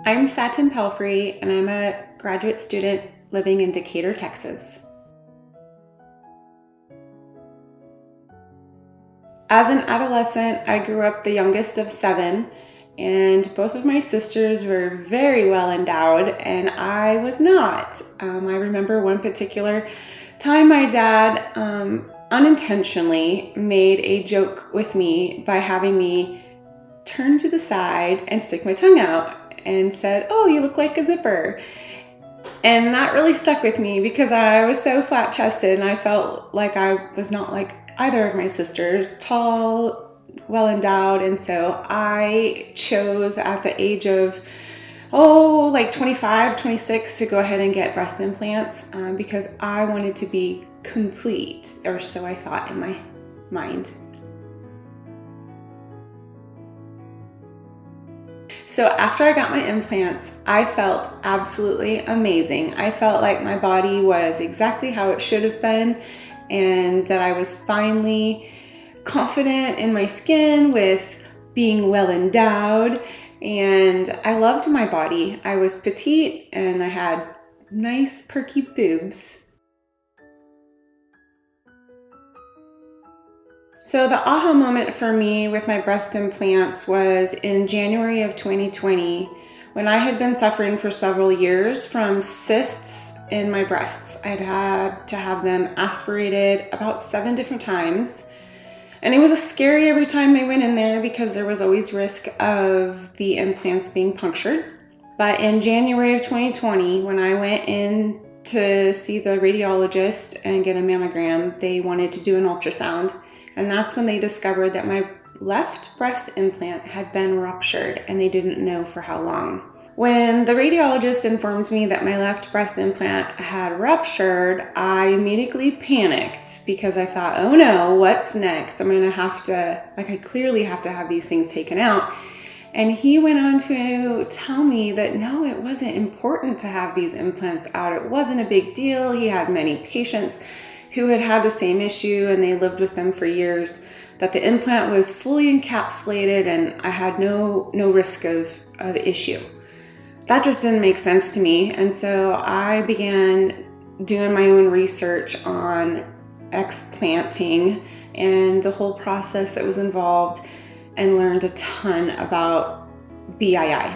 I'm Satin Pelfrey, and I'm a graduate student living in Decatur, Texas. As an adolescent, I grew up the youngest of 7, and both of my sisters were very well endowed, and I was not. I remember one particular time my dad unintentionally made a joke with me by having me turn to the side and stick my tongue out and said, "Oh, you look like a zipper." And that really stuck with me because I was so flat-chested and I felt like I was not like either of my sisters, tall, well-endowed. And so I chose at the age of, like 25, 26 to go ahead and get breast implants because I wanted to be complete, or so I thought in my mind. So after I got my implants, I felt absolutely amazing. I felt like my body was exactly how it should have been, and that I was finally confident in my skin with being well endowed, and I loved my body. I was petite and I had nice perky boobs. So the aha moment for me with my breast implants was in January of 2020 when I had been suffering for several years from cysts in my breasts. I'd had to have them aspirated about 7 different times. And it was scary every time they went in there because there was always risk of the implants being punctured. But in January of 2020, when I went in to see the radiologist and get a mammogram, they wanted to do an ultrasound. And that's when they discovered that my left breast implant had been ruptured and they didn't know for how long. When the radiologist informed me that my left breast implant had ruptured, I immediately panicked because I thought, oh no, what's next? I'm gonna have to, I clearly have to have these things taken out. And he went on to tell me that no, it wasn't important to have these implants out. It wasn't a big deal. He had many patients who had had the same issue and they lived with them for years, that the implant was fully encapsulated and I had no risk of issue. That just didn't make sense to me. And so I began doing my own research on explanting and the whole process that was involved and learned a ton about BII.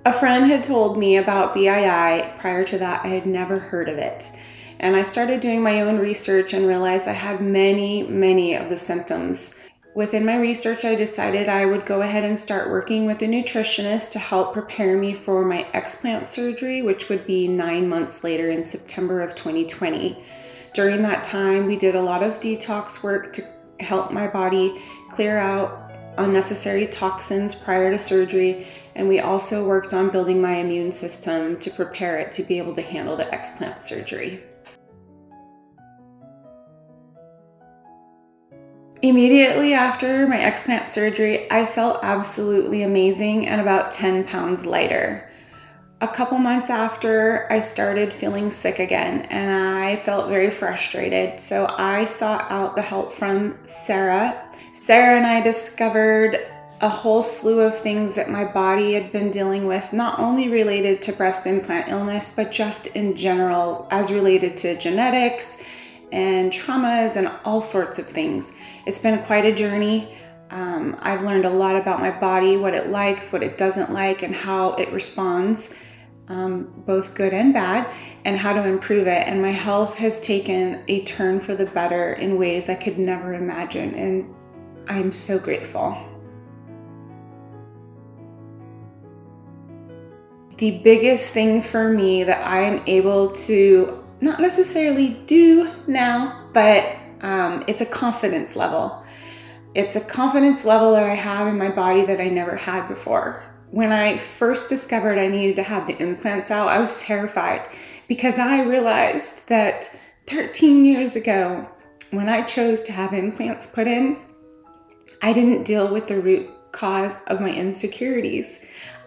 A friend had told me about BII. Prior to that, I had never heard of it. And I started doing my own research and realized I had many of the symptoms. Within my research, I decided I would go ahead and start working with a nutritionist to help prepare me for my explant surgery, which would be 9 months later in September of 2020. During that time, we did a lot of detox work to help my body clear out unnecessary toxins prior to surgery, and we also worked on building my immune system to prepare it to be able to handle the explant surgery. Immediately after my explant surgery, I felt absolutely amazing and about 10 pounds lighter. A couple months after, I started feeling sick again and I felt very frustrated. So I sought out the help from Sarah. Sarah and I discovered a whole slew of things that my body had been dealing with, not only related to breast implant illness, but just in general as related to genetics and traumas and all sorts of things. It's been quite a journey. I've learned a lot about my body, what it likes, what it doesn't like, and how it responds, both good and bad, and how to improve it. And my health has taken a turn for the better in ways I could never imagine, and I'm so grateful. The biggest thing for me that I am able to not necessarily do now, but it's a confidence level. It's a confidence level that I have in my body that I never had before. When I first discovered I needed to have the implants out, I was terrified because I realized that 13 years ago, when I chose to have implants put in, I didn't deal with the root cause of my insecurities.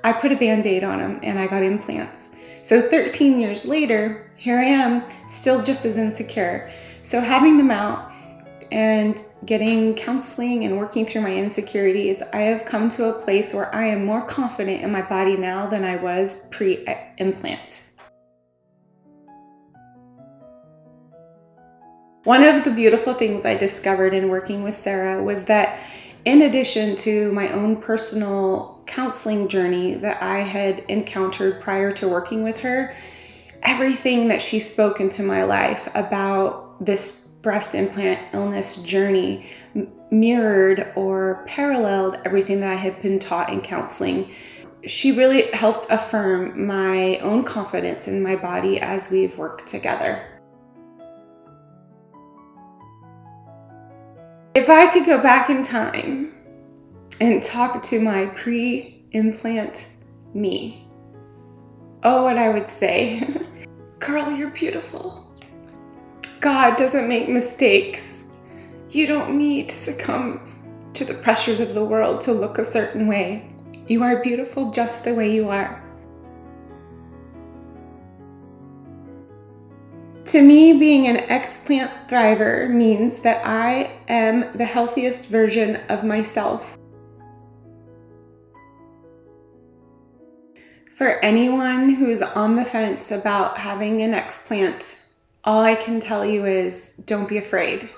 I put a Band-Aid on them and I got implants. So 13 years later, here I am, still just as insecure. So having them out and getting counseling and working through my insecurities, I have come to a place where I am more confident in my body now than I was pre-implant. One of the beautiful things I discovered in working with Sarah was that in addition to my own personal counseling journey that I had encountered prior to working with her, everything that she spoke into my life about this breast implant illness journey mirrored or paralleled everything that I had been taught in counseling. She really helped affirm my own confidence in my body as we've worked together. If I could go back in time and talk to my pre-implant me, oh, what I would say. Girl, you're beautiful. God doesn't make mistakes. You don't need to succumb to the pressures of the world to look a certain way. You are beautiful just the way you are. To me, being an explant thriver means that I am the healthiest version of myself. For anyone who's on the fence about having an explant, all I can tell you is don't be afraid.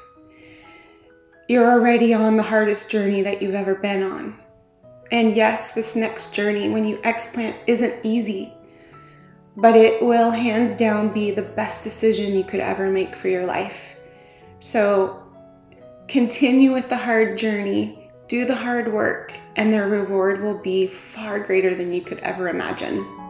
You're already on the hardest journey that you've ever been on. And yes, this next journey when you explant isn't easy, but it will hands down be the best decision you could ever make for your life. So continue with the hard journey, do the hard work, and the reward will be far greater than you could ever imagine.